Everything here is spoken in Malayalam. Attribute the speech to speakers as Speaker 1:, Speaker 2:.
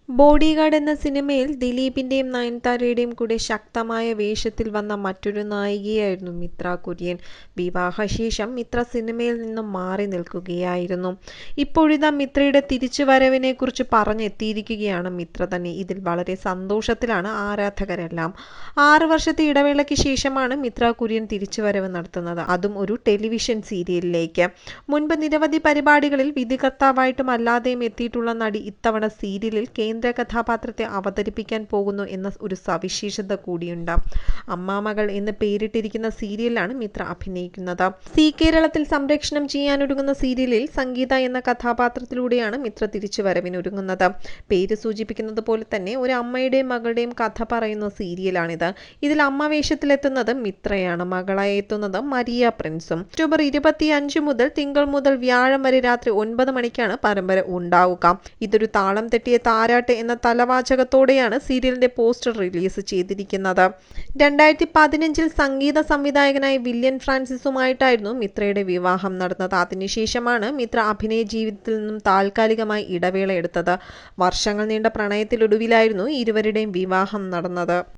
Speaker 1: ബോഡിഗാർഡ് എന്ന സിനിമയിൽ ദിലീപിന്റെയും നയൻതാരയുടെയും കൂടെ ശക്തമായ വേഷത്തിൽ വന്ന മറ്റൊരു നായികയായിരുന്നു മിത്ര കുര്യൻ. വിവാഹശേഷം മിത്ര സിനിമയിൽ നിന്നും മാറി നിൽക്കുകയായിരുന്നു. ഇപ്പോഴിതാ മിത്രയുടെ തിരിച്ചുവരവിനെക്കുറിച്ച് പറഞ്ഞെത്തിയിരിക്കുകയാണ് മിത്ര തന്നെ. ഇതിൽ വളരെ സന്തോഷത്തിലാണ് ആരാധകരെല്ലാം. 6 വർഷത്തെ ഇടവേളയ്ക്ക് ശേഷമാണ് മിത്ര കുര്യൻ തിരിച്ചുവരവ് നടത്തുന്നത്, അതും ഒരു ടെലിവിഷൻ സീരിയലിലേക്ക്. മുൻപ് നിരവധി പരിപാടികളിൽ വിധികർത്താവായിട്ടും അല്ലാതെയും എത്തിയിട്ടുള്ള നടി ഇത്തവണ സീരിയലിൽ കേന്ദ്ര കഥാപാത്രത്തെ അവതരിപ്പിക്കാൻ പോകുന്നു എന്ന ഒരു സവിശേഷത കൂടിയുണ്ട്. അമ്മാമകൾ എന്ന് പേരിട്ടിരിക്കുന്ന സീരിയലിലാണ് മിത്ര അഭിനയിക്കുന്നത്. സി കേരളത്തിൽ സംപ്രേഷണം ചെയ്യാനൊരുങ്ങുന്ന സീരിയലിൽ സംഗീത എന്ന കഥാപാത്രത്തിലൂടെയാണ് മിത്ര തിരിച്ചുവരവിനൊരുങ്ങുന്നത്. പേര് സൂചിപ്പിക്കുന്നത് പോലെ തന്നെ ഒരു അമ്മയുടെയും മകളുടെയും കഥ പറയുന്ന സീരിയലാണിത്. ഇതിൽ അമ്മ വേഷത്തിലെത്തുന്നത് മിത്രയാണ്, മകളായി എത്തുന്നത് മരിയ പ്രിൻസും. ഒക്ടോബർ 25 മുതൽ തിങ്കൾ മുതൽ വ്യാഴം വരെ രാത്രി 9 മണിക്കാണ് പരമ്പര ഉണ്ടാവുക. ഇതൊരു താളം തെറ്റിയ താരാട്ട് എന്ന തലവാചകത്തോടെയാണ് സീരിയലിന്റെ പോസ്റ്റർ റിലീസ് ചെയ്തിരിക്കുന്നത്. 2015 സംഗീത സംവിധായകനായ വില്യൻ ഫ്രാൻസിസുമായിട്ടായിരുന്നു മിത്രയുടെ വിവാഹം നടന്നത്. അതിനുശേഷമാണ് മിത്ര അഭിനയ ജീവിതത്തിൽ നിന്നും താൽക്കാലികമായി ഇടവേള എടുത്തത്. വർഷങ്ങൾ നീണ്ട പ്രണയത്തിലൊടുവിലായിരുന്നു ഇരുവരുടെയും വിവാഹം നടന്നത്.